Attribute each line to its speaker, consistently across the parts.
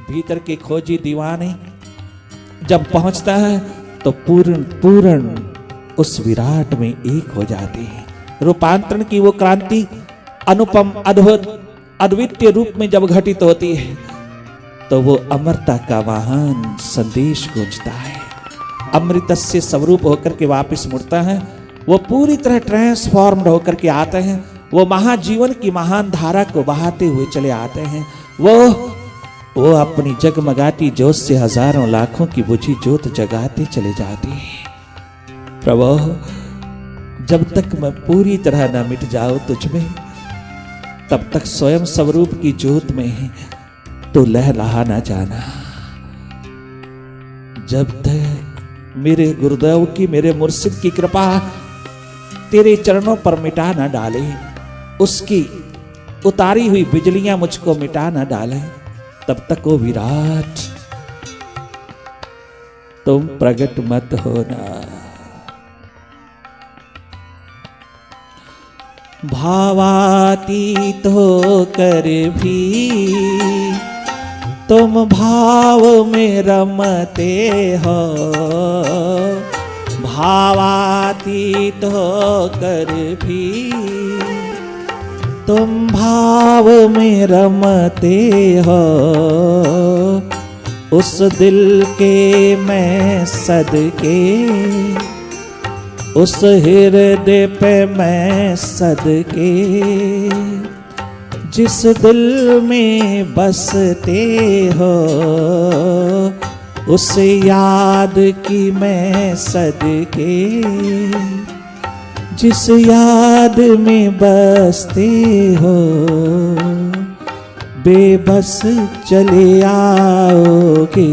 Speaker 1: भीतर के खोजी दीवाने जब पहुंचता है तो पूर्ण उस विराट में एक हो जाते हैं। रूपांतरण की वो क्रांति अनुपम अद्भुत अद्वितीय रूप में जब घटित होती है तो वो अमरता का महान संदेश गूंजता है। अमृतस्य स्वरूप होकर के वापस मुड़ता है, वो पूरी तरह ट्रांसफॉर्म्ड होकर के आते हैं, वो महाजीवन की महान धारा को बहाते हुए चले आते हैं। वो अपनी जगमगाती जोत से हजारों लाखों की बुझी जोत जगाते चले जाते हैं। प्रभु, जब तक मैं पूरी तरह न मिट जाऊं तुझ में, तब तक स्वयं स्वरूप की जोत में तो लहलहा न जाना। जब तक मेरे गुरुदेव की, मेरे मुर्शिद की कृपा तेरे चरणों पर मिटा न डाले, उसकी उतारी हुई बिजलियां मुझको मिटा न डाले, तब तक वो विराट तुम प्रकट मत होना। भावातीत होकर भी तुम भाव में रमते हो, भावातीत होकर भी तुम भाव में रमते हो। उस दिल के मैं सदके, उस हृदय पे मैं सदके, जिस दिल में बसते हो, उस याद की मैं सदके, जिस याद में बसते हो, बेबस चले आओगे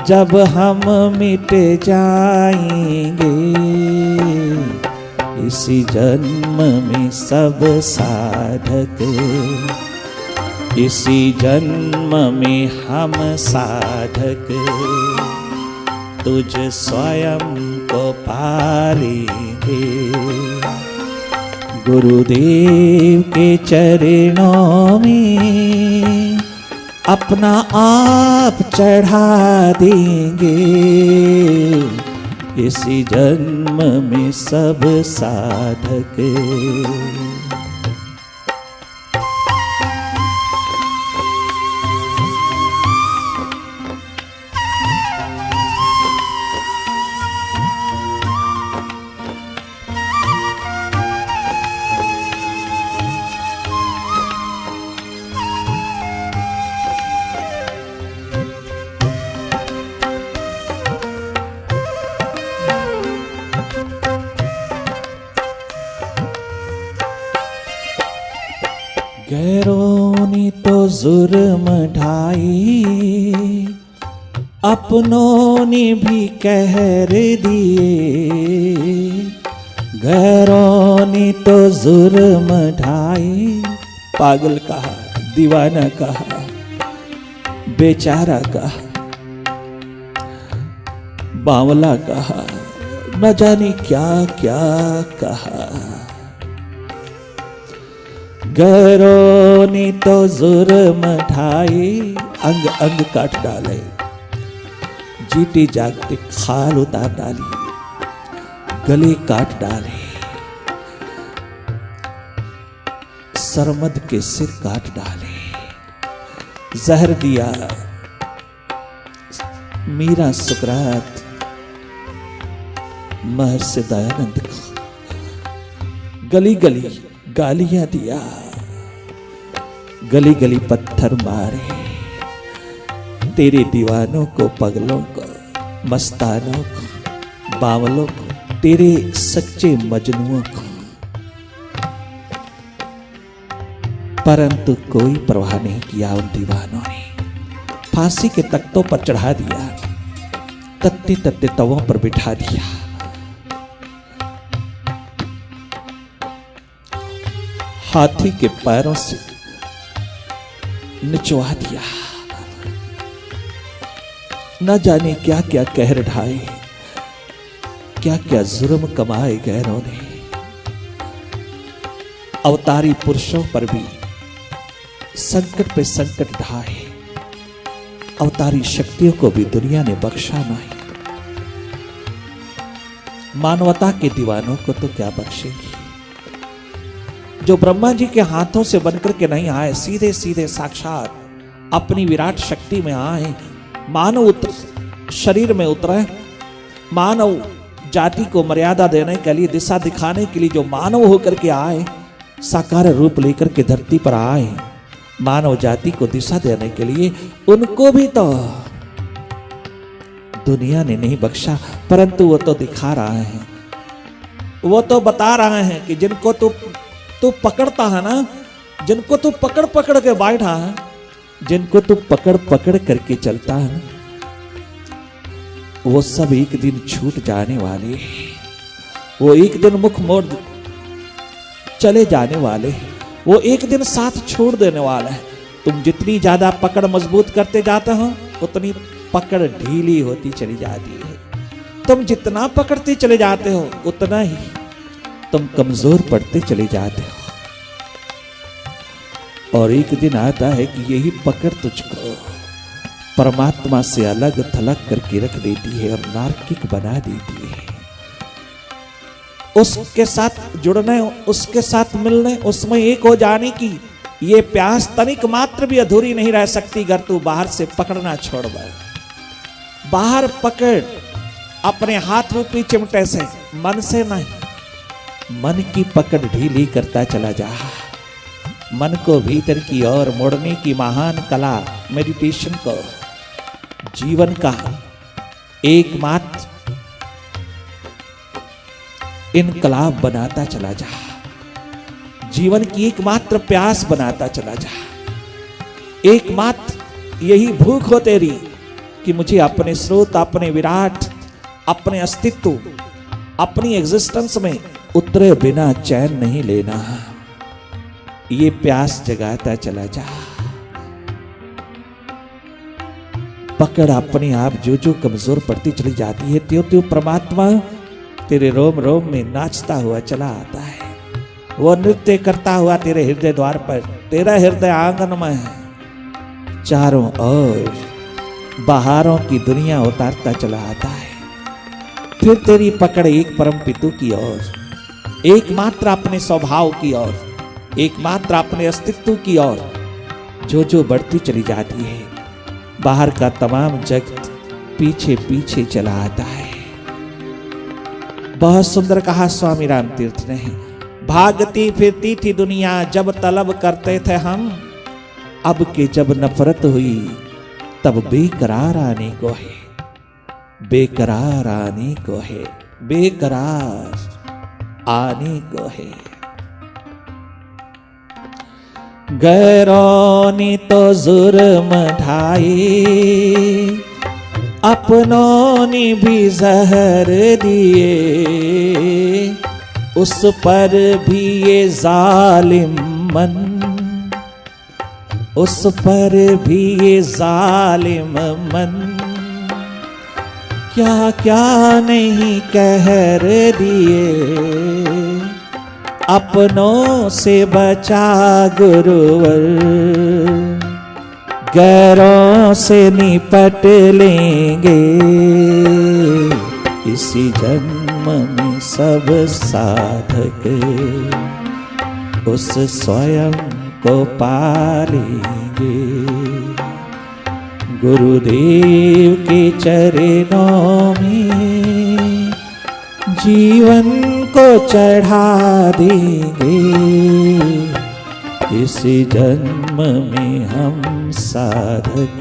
Speaker 1: जब हम मिट जाएंगे। इसी जन्म में सब साधक, इसी जन्म में हम साधक तुझ स्वयं को पालेंगे। गुरुदेव के चरणों में अपना आप चढ़ा देंगे। इसी जन्म में सब साधक गैरों ने तो जुर्म ढाई, अपनों ने भी कहर दिए। गैरों ने तो जुर्म ढाई, पागल कहा, दीवाना कहा, बेचारा कहा, बावला कहा, न जाने क्या क्या कहा। गैरों ने तो जुर्म ढाए, अंग अंग काट डाले, जीते जागते खाल उतार डाली, गले काट डाले, सरमद के सिर काट डाले, जहर दिया मीरा सुकरात महर्षि दयानंद को, गली गली गालियां दिया, गली गली पत्थर मारे, तेरे दीवानों को, पगलों को, मस्तानों को, बावलों को, तेरे सच्चे मजनुओं को। परंतु कोई परवाह नहीं किया उन दीवानों ने, फांसी के तख्तों पर चढ़ा दिया, तत्ते तत्ते तवों पर बिठा दिया। हाथी के पैरों से निचवा दिया, न जाने क्या क्या कहर ढाए, क्या क्या जुर्म कमाए गैरों ने। अवतारी पुरुषों पर भी संकट पे संकट ढाए, अवतारी शक्तियों को भी दुनिया ने बख्शा नहीं। मानवता के दीवानों को तो क्या बख्शेगी। जो ब्रह्मा जी के हाथों से बनकर के नहीं आए, सीधे सीधे साक्षात अपनी विराट शक्ति में आए, मानव शरीर में उतरे, मानव जाति को मर्यादा देने के लिए, दिशा दिखाने के लिए जो मानव होकर के आए, साकार रूप लेकर के धरती पर आए, मानव जाति को दिशा देने के लिए, उनको भी तो दुनिया ने नहीं बख्शा, परंतु वो तो दिखा रहा है, वो तो बता रहा है कि जिनको तू पकड़ता है ना, जिनको तू पकड़ पकड़ के बैठा है, जिनको तू पकड़ पकड़ करके चलता है, वो सब एक दिन छूट जाने वाले, वो एक दिन मुख मोड़ चले जाने वाले, वो एक दिन साथ छोड़ देने वाला है। तुम जितनी ज्यादा पकड़ मजबूत करते जाते हो, उतनी पकड़ ढीली होती चली जाती है। तुम जितना पकड़ते चले जाते हो, उतना ही तुम कमजोर पड़ते चले जाते हो। और एक दिन आता है कि यही पकड़ तुझको परमात्मा से अलग थलग करके रख देती है और नार्किक बना देती है। उसके साथ जुड़ने, उसके साथ मिलने, उसमें एक हो जाने की ये प्यास तनिक मात्र भी अधूरी नहीं रह सकती अगर तू बाहर से पकड़ना छोड़ दे। बाहर पकड़ अपने हाथ रूपी चिमटे से, मन से नहीं। मन की पकड़ ढीली करता चला जा, मन को भीतर की ओर मोड़ने की महान कला मेडिटेशन को जीवन का एकमात्र इनकलाब बनाता चला जा, जीवन की एकमात्र प्यास बनाता चला जा। एकमात्र यही भूख हो तेरी कि मुझे अपने स्रोत, अपने विराट, अपने अस्तित्व, अपनी एग्जिस्टेंस में उतरे बिना चैन नहीं लेना। ये प्यास जगाता चला जा। पकड़ अपने आप जो जो कमजोर पड़ती चली जाती है, त्यों त्यों परमात्मा तेरे रोम रोम में नाचता हुआ चला आता है। वो नृत्य करता हुआ तेरे हृदय द्वार पर, तेरा हृदय आंगन में है, चारों ओर बहारों की दुनिया उतारता चला आता है। फिर तेरी पकड़ एक परम पितु की ओर, एकमात्र अपने स्वभाव की ओर, एकमात्र अपने अस्तित्व की ओर जो जो बढ़ती चली जाती है। बाहर का तमाम जगत पीछे पीछे चला आता है। बहुत सुंदर कहा स्वामी राम तीर्थ ने, भागती फिरती थी दुनिया जब तलब करते थे हम, अब के जब नफरत हुई तब बेकरार आने को है, बेकरार आने को है, बेकरार आने को है। गैरों ने तो जुर्म ढाए, अपनों ने भी जहर दिए, उस पर भी ये जालिम मन, उस पर भी ये जालिम मन, क्या क्या नहीं कहर दिए, अपनों से बचा गुरुवर, गैरों से निपट लेंगे, इसी जन्म में सब साधक उस स्वयं को पालेंगे। गुरुदेव के चरणों में जीवन को चढ़ा देंगे, इसी जन्म में हम साधक।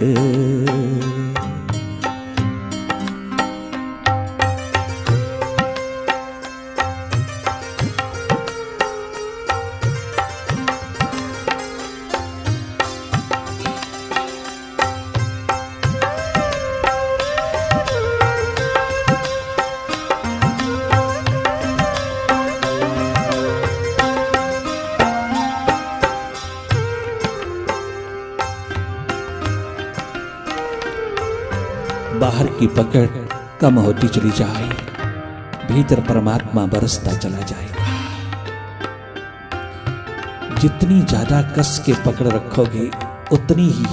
Speaker 1: बाहर की पकड़ कम होती चली जाए, भीतर परमात्मा बरसता चला जाएगा। जितनी ज्यादा कस के पकड़ रखोगे उतनी ही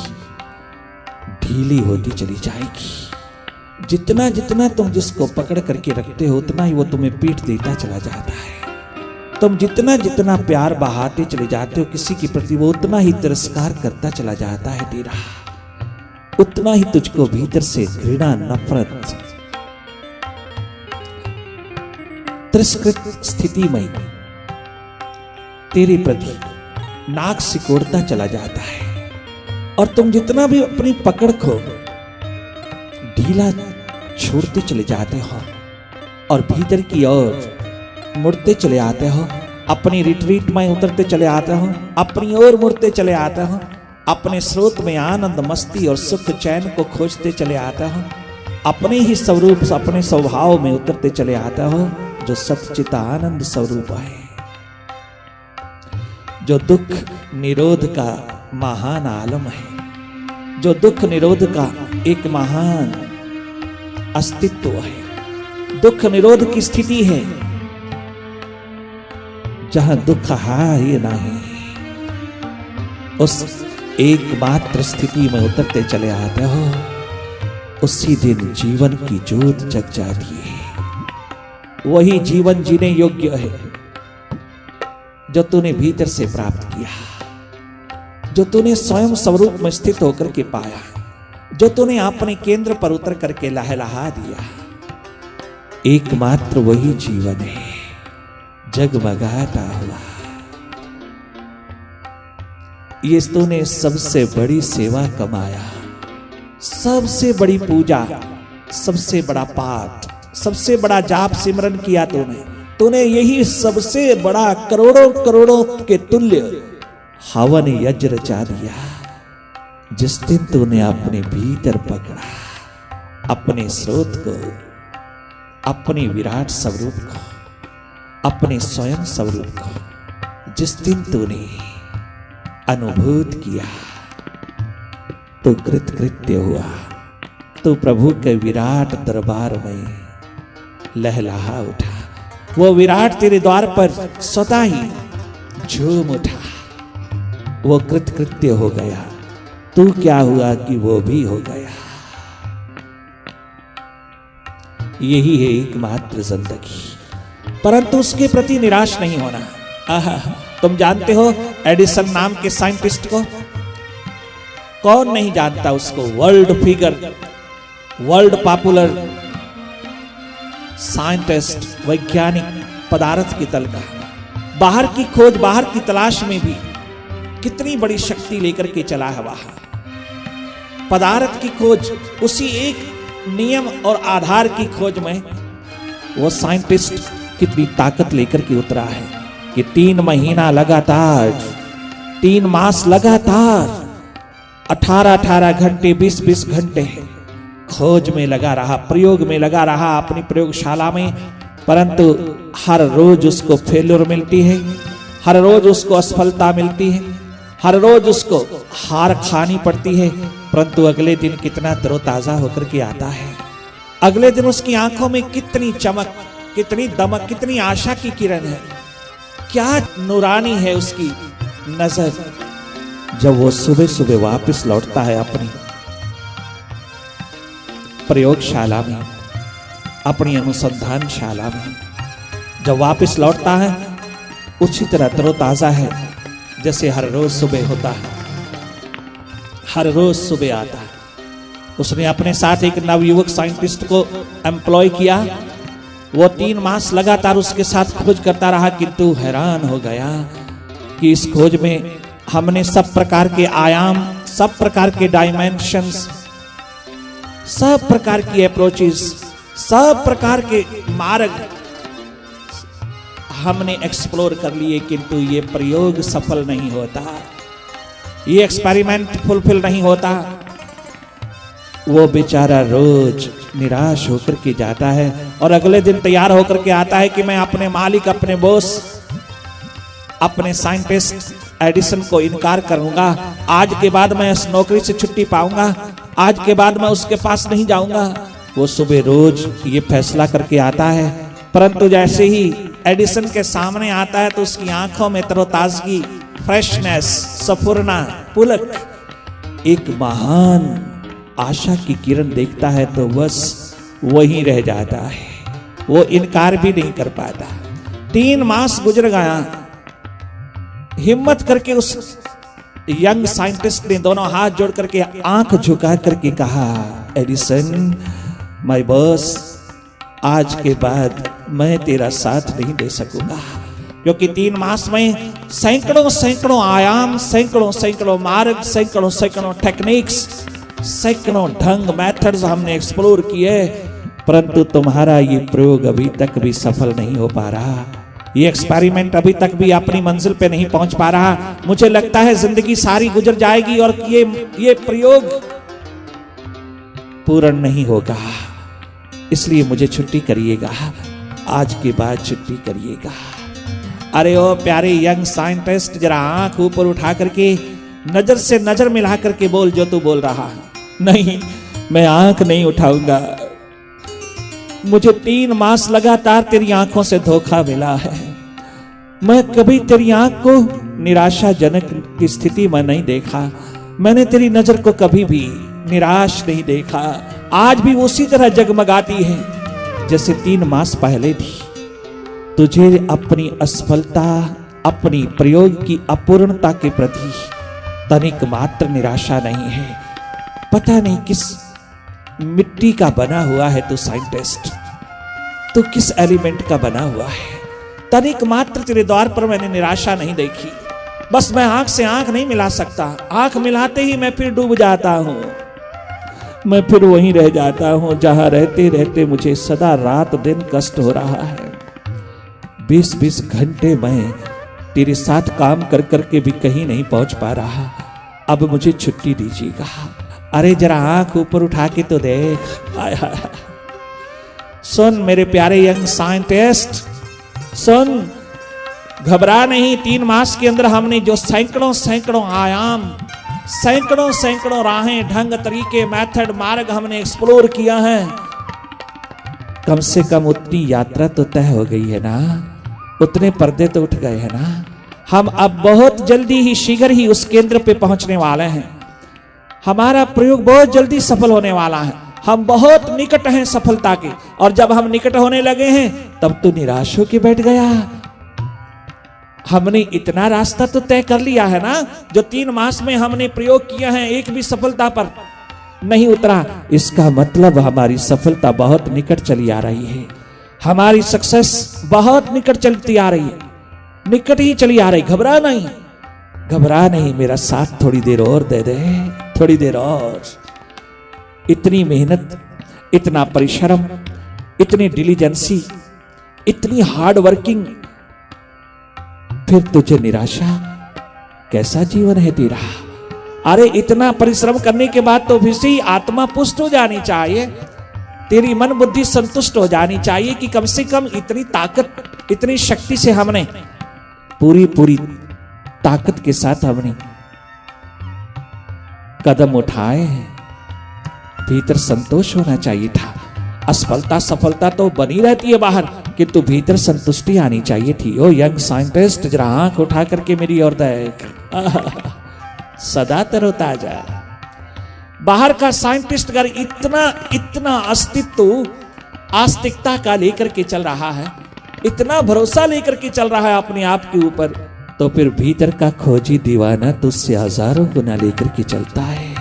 Speaker 1: ढीली होती चली जाएगी। जितना जितना तुम जिसको पकड़ करके रखते हो उतना ही वो तुम्हें पीठ देता चला जाता है। तुम जितना जितना प्यार बहाते चले जाते हो किसी के प्रति, वो उतना ही तिरस्कार करता चला जाता है तेरा, उतना ही तुझको भीतर से घृणा, नफरत, तिरस्कृत स्थिति में तेरे प्रति नाक सिकोड़ता चला जाता है। और तुम जितना भी अपनी पकड़ को ढीला छोड़ते चले जाते हो और भीतर की ओर मुड़ते चले आते हो, अपनी रिट्रीट में उतरते चले आते हो, अपनी ओर मुड़ते चले आते हो, अपने स्रोत में आनंद, मस्ती और सुख चैन को खोजते चले आते हो, अपने ही स्वरूप, अपने स्वभाव में उतरते चले आते हो जो सच्चित आनंद स्वरूप है, जो दुख निरोध का महान आलम है, जो दुख निरोध का एक महान अस्तित्व है। दुख निरोध की स्थिति है जहां दुख ही नहीं, उस एकमात्र स्थिति में उतरते चले आते हो, उसी दिन जीवन की ज्योत जग जाती है। वही जीवन जीने योग्य है जो तूने भीतर से प्राप्त किया, जो तूने स्वयं स्वरूप में स्थित होकर के पाया, जो तूने अपने केंद्र पर उतर करके लहलहा दिया। एकमात्र वही जीवन है जगमगाता हुआ। ये तूने सबसे बड़ी सेवा कमाया, सबसे बड़ी पूजा, सबसे बड़ा पाठ, सबसे बड़ा जाप सिमरन किया तूने यही सबसे बड़ा करोड़ों करोड़ों के तुल्य हवन यज्ञ रचा दिया। जिस दिन तूने अपने भीतर पकड़ा अपने स्रोत को, अपने विराट स्वरूप को, अपने स्वयं स्वरूप को, जिस दिन तूने अनुभूत किया तो कृतकृत्य हुआ, तो प्रभु के विराट दरबार में लहलहा उठा। वो विराट तेरे द्वार पर स्वतः ही झूम उठा, वो कृतकृत्य हो गया। तू क्या हुआ कि वो भी हो गया। यही है एकमात्र जिंदगी, परंतु उसके प्रति निराश नहीं होना। तुम जानते हो एडिसन नाम के साइंटिस्ट को? कौन नहीं जानता उसको? World figure, world popular scientist, वैज्ञानिक, पदार्थ की तल का, बाहर की खोज, बाहर की तलाश में भी कितनी बड़ी शक्ति लेकर के चला है वहां। पदार्थ की खोज, उसी एक नियम और आधार की खोज में वो साइंटिस्ट कितनी ताकत लेकर के उतरा है कि 3 महीना लगातार, 3 मास लगातार 18-18 घंटे, 20-20 घंटे खोज में लगा रहा, प्रयोग में लगा रहा अपनी प्रयोगशाला में, परंतु हर रोज उसको फेल्योर मिलती है, हर रोज उसको असफलता मिलती है, हर रोज उसको हार खानी पड़ती है, परंतु अगले दिन कितना तरोताजा होकर के आता है। अगले दिन उसकी आंखों में कितनी चमक, कितनी दमक, कितनी आशा की किरण है, क्या नूरानी है उसकी नजर। जब वो सुबह सुबह वापस लौटता है अपनी प्रयोगशाला में, अपनी अनुसंधानशाला में, जब वापस लौटता है उसी तरह तरोताजा है जैसे हर रोज सुबह होता है, हर रोज सुबह आता है। उसने अपने साथ एक नवयुवक साइंटिस्ट को एम्प्लॉय किया। वो 3 मास लगातार उसके साथ खोज करता रहा, किंतु हैरान हो गया कि इस खोज में हमने सब प्रकार के आयाम, सब प्रकार के डायमेंशंस, सब प्रकार की अप्रोचेस, सब प्रकार के मार्ग हमने एक्सप्लोर कर लिए, किंतु ये प्रयोग सफल नहीं होता, ये एक्सपेरिमेंट फुलफिल नहीं होता। वो बेचारा रोज निराश होकर के जाता है और अगले दिन तैयार होकर के आता है कि मैं अपने मालिक, अपने बॉस, अपने साइंटिस्ट एडिसन को इनकार करूंगा। आज के बाद मैं इस नौकरी से छुट्टी पाऊंगा, आज के बाद मैं उसके पास नहीं जाऊंगा। वो सुबह रोज ये फैसला करके आता है, परंतु जैसे ही एडिसन के सामने आता है तो उसकी आंखों में तरोताजगी फ्रेशनेस, सफुरना, पुलक, एक महान आशा की किरण देखता है तो बस वहीं रह जाता है, वो इनकार भी नहीं कर पाता। 3 मास गुजर गया, हिम्मत करके उस यंग साइंटिस्ट ने दोनों हाथ जोड़ करके आंख झुका करके कहा, एडिसन माय बॉस, आज के बाद मैं तेरा साथ नहीं दे सकूंगा, क्योंकि 3 मास में सैकड़ों सैकड़ों आयाम, सैकड़ों सैकड़ों मार्ग, सैकड़ों सैकड़ों टेक्निक्स, सैकड़ों ढंग, मेथड्स हमने एक्सप्लोर किए, परंतु तुम्हारा ये प्रयोग अभी तक भी सफल नहीं हो पा रहा, ये एक्सपेरिमेंट अभी तक भी अपनी मंजिल पे नहीं पहुंच पा रहा। मुझे लगता है जिंदगी सारी गुजर जाएगी और ये प्रयोग पूर्ण नहीं होगा, इसलिए मुझे छुट्टी करिएगा, आज के बाद छुट्टी करिएगा। अरे ओ प्यारे यंग साइंटिस्ट, जरा आंख ऊपर उठा करके नजर से नजर मिला करके बोल जो तू बोल रहा है। नहीं, मैं आंख नहीं उठाऊंगा, मुझे 3 मास लगातार तेरी आंखों से धोखा मिला है, मैं कभी तेरी आंख को निराशाजनक की स्थिति में नहीं देखा, मैंने तेरी नजर को कभी भी निराश नहीं देखा, आज भी उसी तरह जगमगाती है जैसे 3 मास पहले थी। तुझे अपनी असफलता, अपनी प्रयोग की अपूर्णता के प्रति तनिक मात्र निराशा नहीं है। पता नहीं किस मिट्टी का बना हुआ है तू साइंटिस्ट, तू किस एलिमेंट का बना हुआ है, तनिक मात्र तेरे द्वार पर मैंने निराशा नहीं देखी। बस मैं आंख से आंख नहीं मिला सकता, आंख मिलाते ही मैं फिर डूब जाता हूं, मैं फिर वहीं रह जाता हूं जहां रहते रहते मुझे सदा रात दिन कष्ट हो रहा है। 20-20 घंटे मैं तेरे साथ काम कर करके भी कहीं नहीं पहुंच पा रहा, अब मुझे छुट्टी दीजिएगा। अरे जरा आंख ऊपर उठा के तो देख। आय हाय, सुन मेरे प्यारे यंग साइंटिस्ट, सुन, घबरा नहीं। 3 मास के अंदर हमने जो सैकड़ों सैकड़ों आयाम, सैकड़ों सैकड़ों राहें, ढंग, तरीके, मेथड, मार्ग हमने एक्सप्लोर किया है, कम से कम उतनी यात्रा तो तय हो गई है ना, उतने पर्दे तो उठ गए हैं ना। हम अब बहुत जल्दी ही, शीघ्र ही उस केंद्र पे पहुंचने वाले हैं। हमारा प्रयोग बहुत जल्दी सफल होने वाला है, हम बहुत निकट हैं सफलता के, और जब हम निकट होने लगे हैं तब तो निराश होकर बैठ गया। हमने इतना रास्ता तो तय कर लिया है ना, जो 3 मास में हमने प्रयोग किया है, एक भी सफलता पर नहीं उतरा, इसका मतलब हमारी सफलता बहुत निकट चली आ रही है, हमारी सक्सेस बहुत निकट चलती आ रही है, निकट ही चली आ रही। घबरा नहीं, घबरा नहीं, मेरा साथ थोड़ी देर और दे दे, थोड़ी देर और। इतनी मेहनत, इतना परिश्रम, इतनी डिलीजेंसी, इतनी हार्ड वर्किंग, फिर तुझे निराशा? कैसा जीवन है तेरा? अरे इतना परिश्रम करने के बाद तो फिर से ही आत्मा पुष्ट हो जानी चाहिए, तेरी मन बुद्धि संतुष्ट हो जानी चाहिए कि कम से कम इतनी ताकत, इतनी शक्ति से हमने पूरी पूरी ताकत के साथ हमने कदम उठाए हैं, भीतर संतोष होना चाहिए था। असफलता सफलता तो बनी रहती है बाहर, किंतु भीतर संतुष्टि आनी चाहिए थी। ओ यंग साइंटिस्ट, जरा आंख उठा करके मेरी ओर देख, सदा तरोताजा। बाहर का साइंटिस्ट अगर इतना इतना अस्तित्व, आस्तिकता का लेकर के चल रहा है, इतना भरोसा लेकर के चल रहा है अपने आप के ऊपर, तो फिर भीतर का खोजी दीवाना तुझसे हजारों गुना लेकर के चलता है।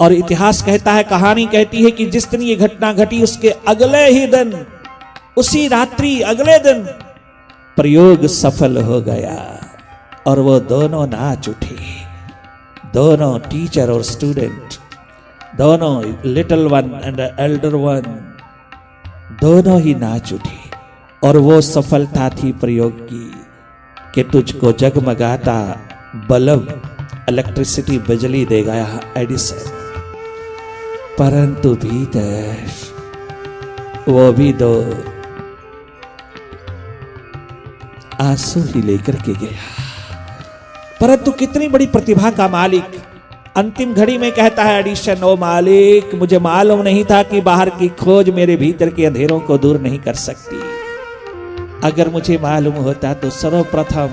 Speaker 1: और इतिहास कहता है, कहानी कहती है कि जिस दिन ये घटना घटी उसके अगले ही दिन, उसी रात्रि अगले दिन प्रयोग सफल हो गया और वो दोनों नाच उठे, दोनों टीचर और स्टूडेंट, दोनों little one and Elder one, दोनों ही नाच उठे। और वो सफलता थी प्रयोग की कि तुझको जगमगाता बल्ब, इलेक्ट्रिसिटी, बिजली दे गया एडिसन, परंतु भीतर वो भी 2 आंसू ही लेकर के गया। परंतु कितनी बड़ी प्रतिभा का मालिक अंतिम घड़ी में कहता है एडिसन, ओ मालिक, मुझे मालूम नहीं था कि बाहर की खोज मेरे भीतर के अंधेरों को दूर नहीं कर सकती। अगर मुझे मालूम होता तो सर्वप्रथम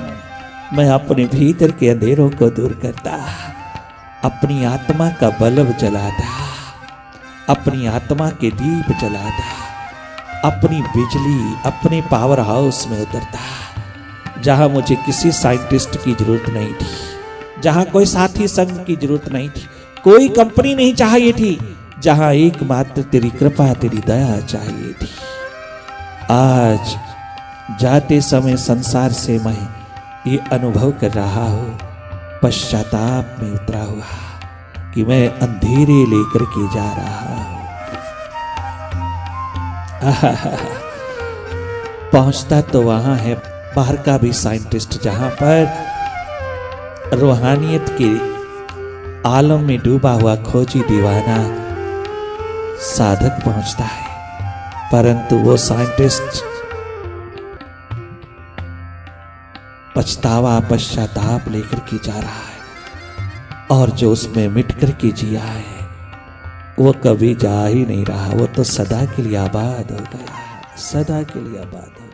Speaker 1: मैं अपने भीतर के अंधेरों को दूर करता, अपनी आत्मा का बल्ब जलाता, अपनी आत्मा के दीप जलाता, अपनी बिजली अपने पावर हाउस में उतरता, जहां मुझे किसी साइंटिस्ट की जरूरत नहीं थी, जहां कोई साथी संग की जरूरत नहीं थी, कोई कंपनी नहीं चाहिए थी, जहां एकमात्र तेरी कृपा तेरी दया चाहिए थी। आज जाते समय संसार से मैं ये अनुभव कर रहा हूं, पश्चाताप में उतरा हुआ कि मैं अंधेरे लेकर के जा रहा हूं। पहुंचता तो वहां है बाहर का भी साइंटिस्ट, जहां पर रूहानियत के आलम में डूबा हुआ खोजी दीवाना साधक पहुंचता है, परंतु वो साइंटिस्ट पछतावा पश्चाताप लेकर के जा रहा है, और जो उसमें मिट कर के जिया है वो कभी जा ही नहीं रहा, वो तो सदा के लिए आबाद हो गया है, सदा के लिए आबाद हो गया।